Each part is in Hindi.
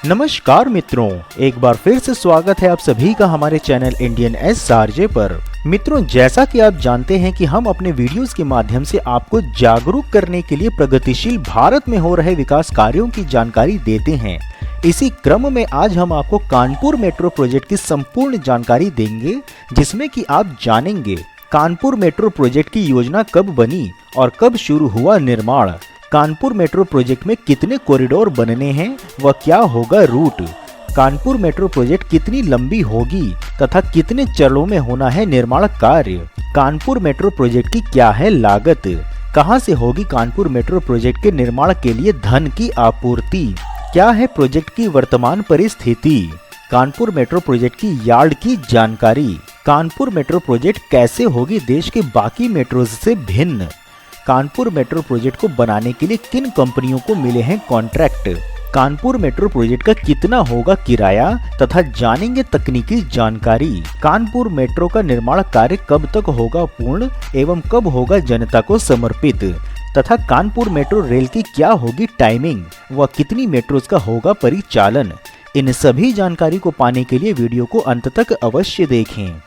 नमस्कार मित्रों, एक बार फिर से स्वागत है आप सभी का हमारे चैनल इंडियन एसआरजे पर। मित्रों, जैसा कि आप जानते हैं कि हम अपने वीडियोस के माध्यम से आपको जागरूक करने के लिए प्रगतिशील भारत में हो रहे विकास कार्यों की जानकारी देते हैं। इसी क्रम में आज हम आपको कानपुर मेट्रो प्रोजेक्ट की संपूर्ण जानकारी देंगे, जिसमें कि आप जानेंगे कानपुर मेट्रो प्रोजेक्ट की योजना कब बनी और कब शुरू हुआ निर्माण, कानपुर मेट्रो प्रोजेक्ट में कितने कॉरिडोर बनने हैं व क्या होगा रूट, कानपुर मेट्रो प्रोजेक्ट कितनी लंबी होगी तथा कितने चरणों में होना है निर्माण कार्य, कानपुर मेट्रो प्रोजेक्ट की क्या है लागत, कहां से होगी कानपुर मेट्रो प्रोजेक्ट के निर्माण के लिए धन की आपूर्ति, क्या है प्रोजेक्ट की वर्तमान परिस्थिति, कानपुर मेट्रो प्रोजेक्ट की यार्ड की जानकारी, कानपुर मेट्रो प्रोजेक्ट कैसे होगी देश के बाकी मेट्रोज से भिन्न, कानपुर मेट्रो प्रोजेक्ट को बनाने के लिए किन कंपनियों को मिले हैं कॉन्ट्रैक्ट, कानपुर मेट्रो प्रोजेक्ट का कितना होगा किराया तथा जानेंगे तकनीकी जानकारी, कानपुर मेट्रो का निर्माण कार्य कब तक होगा पूर्ण एवं कब होगा जनता को समर्पित, तथा कानपुर मेट्रो रेल की क्या होगी टाइमिंग व कितनी मेट्रोज का होगा परिचालन। इन सभी जानकारी को पाने के लिए वीडियो को अंत तक अवश्य देखें।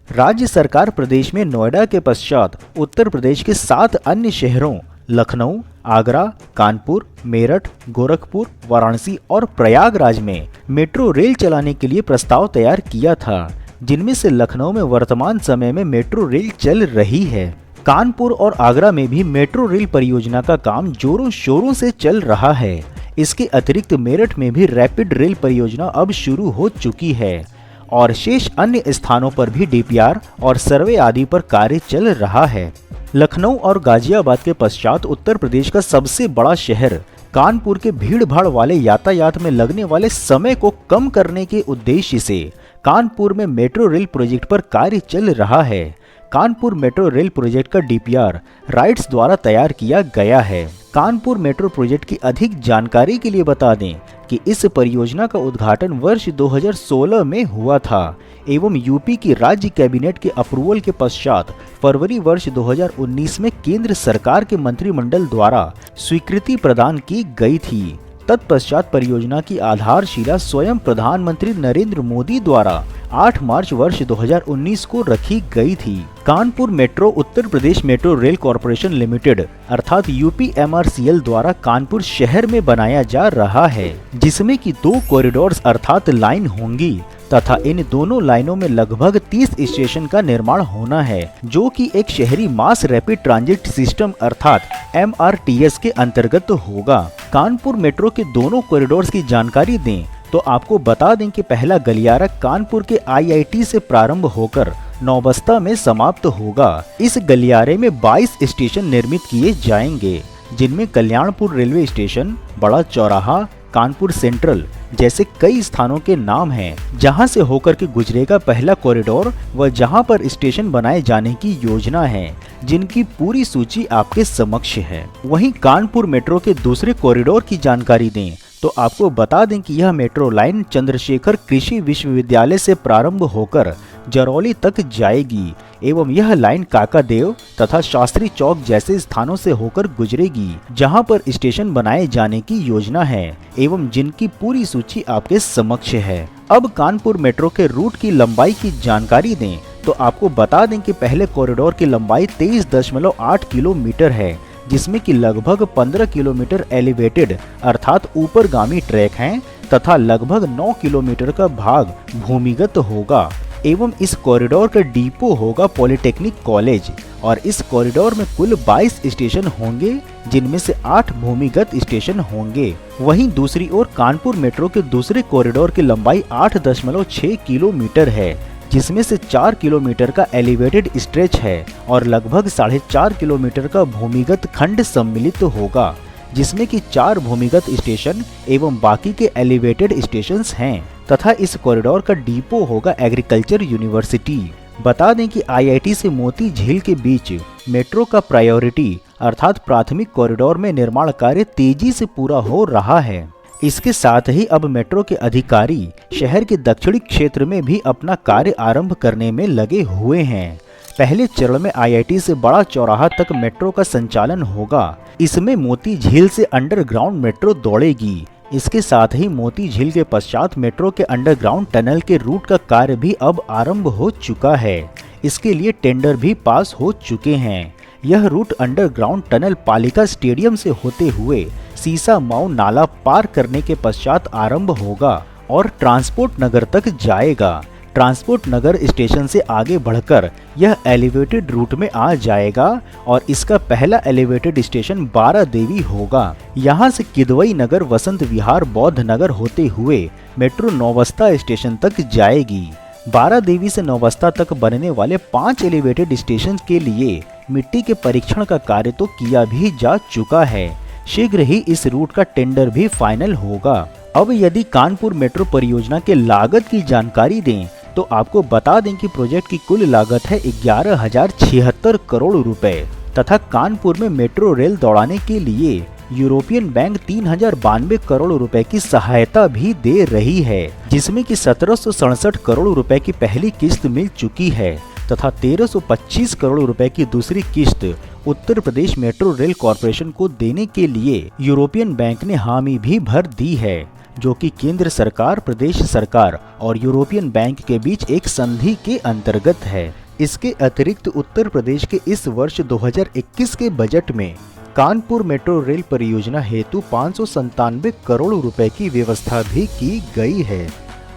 राज्य सरकार प्रदेश में नोएडा के पश्चात उत्तर प्रदेश के 7 अन्य शहरों लखनऊ, आगरा, कानपुर, मेरठ, गोरखपुर, वाराणसी और प्रयागराज में मेट्रो रेल चलाने के लिए प्रस्ताव तैयार किया था, जिनमें से लखनऊ में वर्तमान समय में मेट्रो रेल चल रही है। कानपुर और आगरा में भी मेट्रो रेल परियोजना का काम जोरों शोरों से चल रहा है। इसके अतिरिक्त मेरठ में भी रैपिड रेल परियोजना अब शुरू हो चुकी है और शेष अन्य स्थानों पर भी डीपीआर और सर्वे आदि पर कार्य चल रहा है। लखनऊ और गाजियाबाद के पश्चात उत्तर प्रदेश का सबसे बड़ा शहर कानपुर के भीड़ भाड़ वाले यातायात में लगने वाले समय को कम करने के उद्देश्य से कानपुर में मेट्रो रेल प्रोजेक्ट पर कार्य चल रहा है। कानपुर मेट्रो रेल प्रोजेक्ट का डीपीआर राइट्स द्वारा तैयार किया गया है। कानपुर मेट्रो प्रोजेक्ट की अधिक जानकारी के लिए बता दें कि इस परियोजना का उद्घाटन वर्ष 2016 में हुआ था एवं यूपी की राज्य कैबिनेट के अप्रूवल के पश्चात फरवरी वर्ष 2019 में केंद्र सरकार के मंत्रिमंडल द्वारा स्वीकृति प्रदान की गई थी। तत्पश्चात परियोजना की आधारशिला स्वयं प्रधानमंत्री नरेंद्र मोदी द्वारा 8 मार्च वर्ष 2019 को रखी गई थी। Kanpur metro Uttar Pradesh metro rail corporation limited अर्थात UPMRCL द्वारा कानपुर शहर में बनाया जा रहा है, जिसमें कि 2 कॉरिडोर्स अर्थात लाइन होंगी तथा इन दोनों लाइनों में लगभग 30 स्टेशन का निर्माण होना है, जो कि एक शहरी मास रैपिड ट्रांजिट सिस्टम अर्थात MRTS के अंतर्गत होगा। कानपुर मेट्रो के दोनों कॉरिडोर्स की जानकारी दें तो आपको बता दें कि पहला गलियारा कानपुर के IIT से प्रारंभ होकर नौबस्ता में समाप्त होगा। इस गलियारे में 22 स्टेशन निर्मित किए जाएंगे, जिनमें कल्याणपुर रेलवे स्टेशन, बड़ा चौराहा, कानपुर सेंट्रल जैसे कई स्थानों के नाम हैं, जहां से होकर के गुजरेगा पहला कॉरिडोर व जहां पर स्टेशन बनाए जाने की योजना है, जिनकी पूरी सूची आपके समक्ष है। वहीं कानपुर मेट्रो के दूसरे कॉरिडोर की जानकारी दें तो आपको बता दें कि यह मेट्रो लाइन चंद्रशेखर कृषि विश्वविद्यालय से प्रारंभ होकर जरौली तक जाएगी एवं यह लाइन काकादेव तथा शास्त्री चौक जैसे स्थानों से होकर गुजरेगी, जहां पर स्टेशन बनाए जाने की योजना है एवं जिनकी पूरी सूची आपके समक्ष है। अब कानपुर मेट्रो के रूट की लंबाई की जानकारी दें तो आपको बता दें कि पहले कॉरिडोर की लंबाई 23.8 किलोमीटर है, जिसमें कि लगभग 15 किलोमीटर एलिवेटेड अर्थात ऊपरगामी ट्रैक हैं तथा लगभग 9 किलोमीटर का भाग भूमिगत होगा एवं इस कॉरिडोर का डिपो होगा पॉलिटेक्निक कॉलेज और इस कॉरिडोर में कुल 22 स्टेशन होंगे, जिनमें से 8 भूमिगत स्टेशन होंगे। वहीं दूसरी ओर कानपुर मेट्रो के दूसरे कॉरिडोर की लंबाई 8.6 किलोमीटर है, जिसमें से 4 किलोमीटर का एलिवेटेड स्ट्रेच है और लगभग 4.5 किलोमीटर का भूमिगत खंड सम्मिलित होगा, जिसमें कि 4 भूमिगत स्टेशन एवं बाकी के एलिवेटेड स्टेशंस हैं तथा इस कॉरिडोर का डिपो होगा एग्रीकल्चर यूनिवर्सिटी। बता दें कि IIT से मोती झील के बीच मेट्रो का प्रायोरिटी अर्थात प्राथमिक कॉरिडोर में निर्माण कार्य तेजी से पूरा हो रहा है। इसके साथ ही अब मेट्रो के अधिकारी शहर के दक्षिणी क्षेत्र में भी अपना कार्य आरंभ करने में लगे हुए हैं। पहले चरण में IIT से बड़ा चौराहा तक मेट्रो का संचालन होगा। इसमें मोती झील से अंडरग्राउंड मेट्रो दौड़ेगी। इसके साथ ही मोती झील के पश्चात मेट्रो के अंडरग्राउंड टनल के रूट का कार्य भी अब आरंभ हो चुका है। इसके लिए टेंडर भी पास हो चुके हैं। यह रूट अंडरग्राउंड टनल पालिका स्टेडियम से होते हुए सीसा माऊ नाला पार करने के पश्चात आरंभ होगा और ट्रांसपोर्ट नगर तक जाएगा। ट्रांसपोर्ट नगर स्टेशन से आगे बढ़कर यह एलिवेटेड रूट में आ जाएगा और इसका पहला एलिवेटेड स्टेशन बारा देवी होगा। यहाँ से किदवई नगर, वसंत विहार, बौद्ध नगर होते हुए मेट्रो नौबस्ता स्टेशन तक जाएगी। बारा देवी से नौबस्ता तक बनने वाले 5 एलिवेटेड स्टेशन के लिए मिट्टी के परीक्षण का कार्य तो किया भी जा चुका है। शीघ्र ही इस रूट का टेंडर भी फाइनल होगा। अब यदि कानपुर मेट्रो परियोजना के लागत की जानकारी दें तो आपको बता दें कि प्रोजेक्ट की कुल लागत है 11,076 करोड़ रुपए तथा कानपुर में मेट्रो रेल दौड़ाने के लिए यूरोपियन बैंक 3,092 करोड़ रुपए की सहायता भी दे रही है, जिसमें कि 1,767 करोड़ रुपए की पहली किस्त मिल चुकी है तथा 1,325 करोड़ रुपए की दूसरी किस्त Uttar Pradesh metro rail corporation को देने के लिए यूरोपियन बैंक ने हामी भी भर दी है, जो कि केंद्र सरकार, प्रदेश सरकार और यूरोपियन बैंक के बीच एक संधि के अंतर्गत है। इसके अतिरिक्त उत्तर प्रदेश के इस वर्ष 2021 के बजट में कानपुर मेट्रो रेल परियोजना हेतु 597 करोड़ रुपए की व्यवस्था भी की गई है।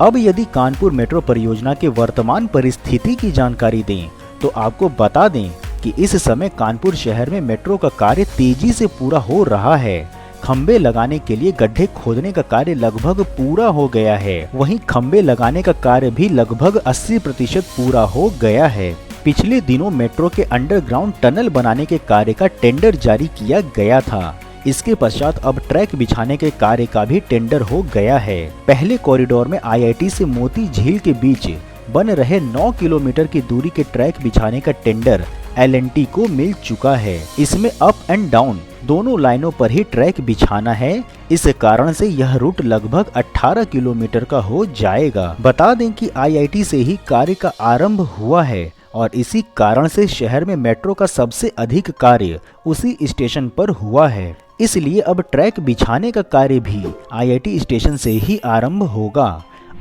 अब यदि कानपुर मेट्रो परियोजना के वर्तमान परिस्थिति की जानकारी दें तो आपको बता दें कि इस समय कानपुर शहर में मेट्रो का कार्य तेजी से पूरा हो रहा है। खंबे लगाने के लिए गड्ढे खोदने का कार्य लगभग पूरा हो गया है। वहीं खंबे लगाने का कार्य भी लगभग 80% पूरा हो गया है। पिछले दिनों मेट्रो के अंडरग्राउंड टनल बनाने के कार्य का टेंडर जारी किया गया था। इसके पश्चात अब ट्रैक बिछाने के कार्य का भी टेंडर हो गया है। पहले कॉरिडोर में IIT से मोती झील के बीच बन रहे 9 किलोमीटर की दूरी के ट्रैक बिछाने का टेंडर L&T को मिल चुका है। इसमें अप एंड डाउन दोनों लाइनों पर ही ट्रैक बिछाना है। इस कारण से यह रूट लगभग 18 किलोमीटर का हो जाएगा। बता दें कि IIT से ही कार्य का आरंभ हुआ है और इसी कारण से शहर में मेट्रो का सबसे अधिक कार्य उसी स्टेशन पर हुआ है। इसलिए अब ट्रैक बिछाने का कार्य भी IIT स्टेशन से ही आरंभ होगा।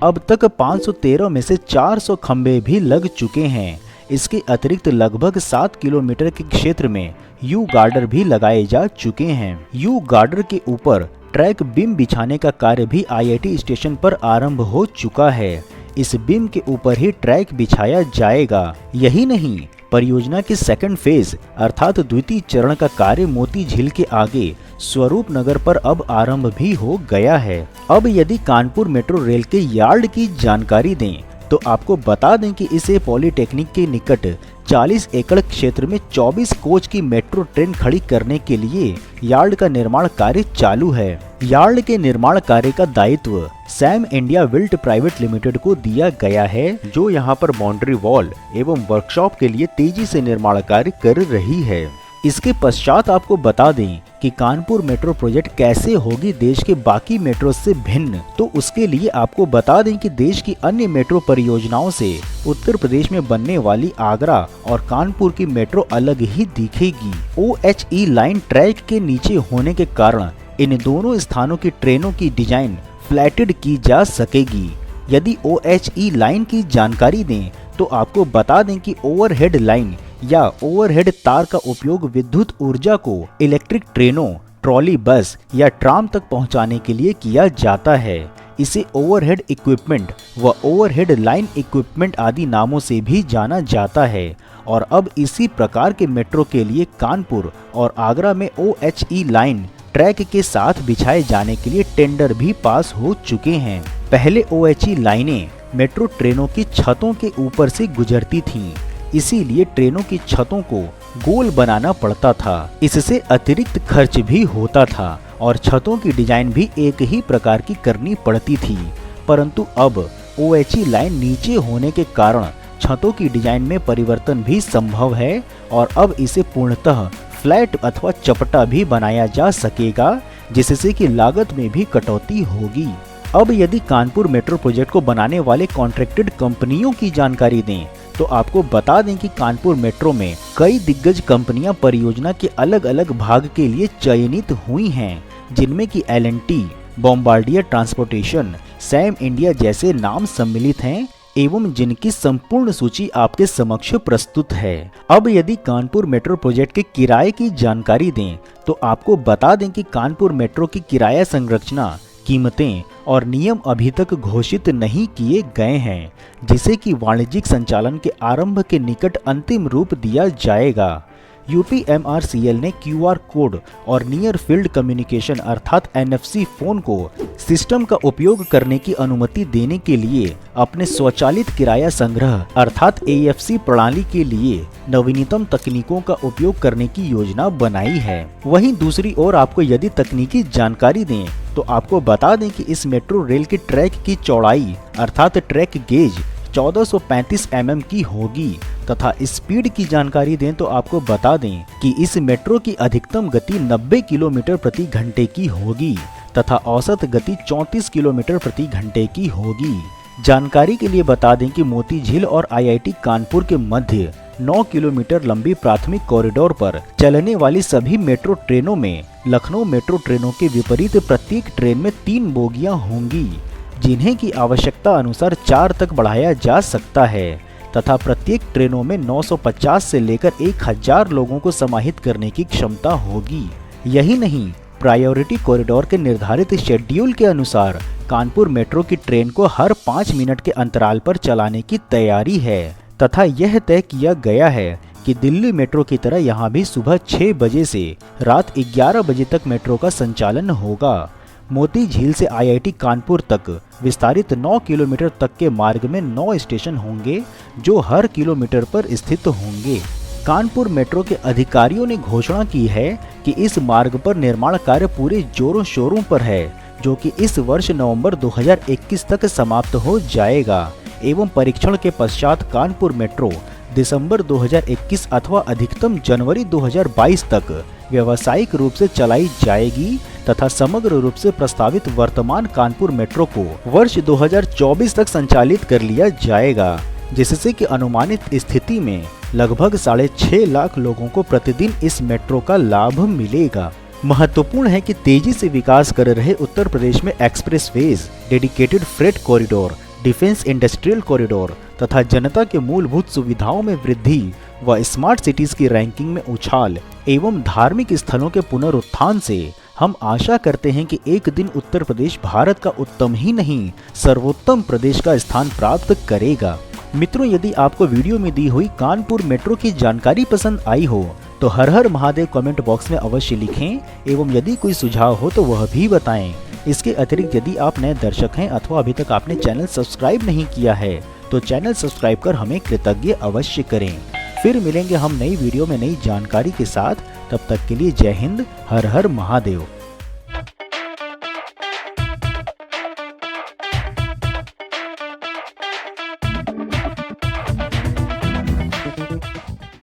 अब तक 513 में से 400 खंबे भी लग चुके हैं। इसके अतिरिक्त लगभग 7 किलोमीटर के क्षेत्र में यू गार्डर भी लगाए जा चुके हैं। यू गार्डर के ऊपर ट्रैक बीम बिछाने का कार्य भी IIT स्टेशन पर आरंभ हो चुका है। इस बीम के ऊपर ही ट्रैक बिछाया जाएगा। यही नहीं, परियोजना के सेकंड फेज अर्थात द्वितीय चरण का कार्य मोती झील के आगे स्वरूप नगर पर अब आरंभ भी हो गया है। अब यदि कानपुर मेट्रो रेल के यार्ड की जानकारी दें तो आपको बता दें कि इसे पॉलिटेक्निक के निकट 40 एकड़ क्षेत्र में 24 कोच की मेट्रो ट्रेन खड़ी करने के लिए यार्ड का निर्माण कार्य चालू है। यार्ड के निर्माण कार्य का दायित्व Sam India wilt private limited को दिया गया है, जो यहां पर बाउंड्री वॉल एवं वर्कशॉप के लिए तेजी से निर्माण कार्य कर रही है। इसके पश्चात आपको बता दें कि कानपुर मेट्रो प्रोजेक्ट कैसे होगी देश के बाकी मेट्रो से भिन्न, तो उसके लिए आपको बता दें कि देश की अन्य मेट्रो परियोजनाओं से उत्तर प्रदेश में बनने वाली आगरा और कानपुर की मेट्रो अलग ही दिखेगी। OHE लाइन ट्रैक के नीचे होने के कारण इन दोनों स्थानों की ट्रेनों की डिजाइन फ्लैटेड की जा सकेगी। यदि OHE लाइन की जानकारी दें तो आपको बता दें कि ओवरहेड लाइन या ओवरहेड तार का उपयोग विद्युत ऊर्जा को इलेक्ट्रिक ट्रेनों, ट्रॉली बस या ट्राम तक पहुंचाने के लिए किया जाता है। इसे ओवरहेड इक्विपमेंट व ओवरहेड लाइन इक्विपमेंट आदि नामों से भी जाना जाता है। और अब इसी प्रकार के मेट्रो के लिए कानपुर और आगरा में OHE लाइन ट्रैक के साथ बिछाए जाने के लिए टेंडर भी पास हो चुके हैं। पहले OHE लाइनें मेट्रो ट्रेनों की छतों के ऊपर से गुजरती थीं, इसीलिए ट्रेनों की छतों को गोल बनाना पड़ता था। इससे अतिरिक्त खर्च भी होता था और छतों की डिजाइन भी एक ही प्रकार की करनी पड़ती थी। परंतु अब OHE लाइन नीचे होने के कारण छतों की डिजाइन में परिवर्तन भी संभव है और अब इसे पूर्णतः फ्लैट अथवा चपटा भी बनाया जा सकेगा, जिससे कि लागत में भी कटौती होगी। अब यदि कानपुर मेट्रो प्रोजेक्ट को बनाने वाले कॉन्ट्रैक्टेड कंपनियों की जानकारी दें तो आपको बता दें कि कानपुर मेट्रो में कई दिग्गज कंपनियां परियोजना के अलग अलग भाग के लिए चयनित हुई हैं, जिनमें कि L&T, Bombardier transportation, Sam India जैसे नाम सम्मिलित हैं एवं जिनकी संपूर्ण सूची आपके समक्ष प्रस्तुत है। अब यदि कानपुर मेट्रो प्रोजेक्ट के किराए की जानकारी दें तो आपको बता दें कि कानपुर मेट्रो की किराया संरचना, कीमतें और नियम अभी तक घोषित नहीं किए गए हैं, जिसे कि वाणिज्यिक संचालन के आरंभ के निकट अंतिम रूप दिया जाएगा। UPMRCL ने QR कोड और नियर फील्ड कम्युनिकेशन अर्थात NFC फोन को सिस्टम का उपयोग करने की अनुमति देने के लिए अपने स्वचालित किराया संग्रह अर्थात AFC प्रणाली के लिए नवीनतम तकनीकों का उपयोग करने की योजना बनाई है। वहीं दूसरी ओर आपको यदि तकनीकी जानकारी दें तो आपको बता दें कि इस मेट्रो रेल के ट्रैक की चौड़ाई अर्थात ट्रैक गेज 1435 mm की होगी तथा स्पीड की जानकारी दें तो आपको बता दें कि इस मेट्रो की अधिकतम गति 90 किलोमीटर प्रति घंटे की होगी तथा औसत गति 34 किलोमीटर प्रति घंटे की होगी। जानकारी के लिए बता दें कि मोती झील और IIT कानपुर के मध्य 9 किलोमीटर लंबी प्राथमिक कॉरिडोर पर चलने वाली सभी मेट्रो ट्रेनों में लखनऊ मेट्रो ट्रेनों के विपरीत प्रत्येक ट्रेन में 3 बोगियां होंगी, जिन्हें की आवश्यकता अनुसार 4 तक बढ़ाया जा सकता है तथा प्रत्येक ट्रेनों में 950 से लेकर 1000 लोगों को समाहित करने की क्षमता होगी। यही नहीं, प्रायोरिटी कॉरिडोर के निर्धारित शेड्यूल के अनुसार कानपुर मेट्रो की ट्रेन को हर 5 मिनट के अंतराल पर चलाने की तैयारी है तथा यह तय किया गया है कि दिल्ली मेट्रो की तरह यहाँ भी सुबह 6 बजे से रात 11 बजे तक मेट्रो का संचालन होगा। मोती झील से IIT कानपुर तक विस्तारित 9 किलोमीटर तक के मार्ग में 9 स्टेशन होंगे जो हर किलोमीटर पर स्थित होंगे। कानपुर मेट्रो के अधिकारियों ने घोषणा की है कि इस मार्ग पर निर्माण कार्य पूरे जोरों शोरों पर है, जो कि इस वर्ष नवंबर 2021 तक समाप्त हो जाएगा एवं परीक्षण के पश्चात कानपुर मेट्रो दिसंबर 2021 अथवा अधिकतम जनवरी 2022 तक व्यावसायिक रूप से चलाई जाएगी तथा समग्र रूप से प्रस्तावित वर्तमान कानपुर मेट्रो को वर्ष 2024 तक संचालित कर लिया जाएगा, जिससे कि अनुमानित स्थिति में लगभग 6.5 लाख लोगों को प्रतिदिन इस मेट्रो का लाभ मिलेगा। महत्वपूर्ण है कि तेजी से विकास कर रहे उत्तर प्रदेश में expressways, dedicated freight corridor, defence industrial corridor तथा जनता के मूलभूत सुविधाओं में वृद्धि व स्मार्ट सिटीज की रैंकिंग में उछाल एवं धार्मिक स्थलों के पुनरुत्थान से हम आशा करते हैं कि एक दिन उत्तर प्रदेश भारत का उत्तम ही नहीं सर्वोत्तम प्रदेश का स्थान प्राप्त करेगा। मित्रों, यदि आपको वीडियो में दी हुई कानपुर मेट्रो की जानकारी पसंद आई हो तो हर हर महादेव कमेंट बॉक्स में अवश्य लिखें एवं यदि कोई सुझाव हो तो वह भी बताएं। इसके अतिरिक्त यदि आप नए दर्शक हैं अथवा अभी तक आपने चैनल सब्सक्राइब नहीं किया है तो चैनल सब्सक्राइब कर हमें कृतज्ञ अवश्य करें। फिर मिलेंगे हम नई वीडियो में नई जानकारी के साथ। तब तक के लिए जय हिंद, हर हर महादेव।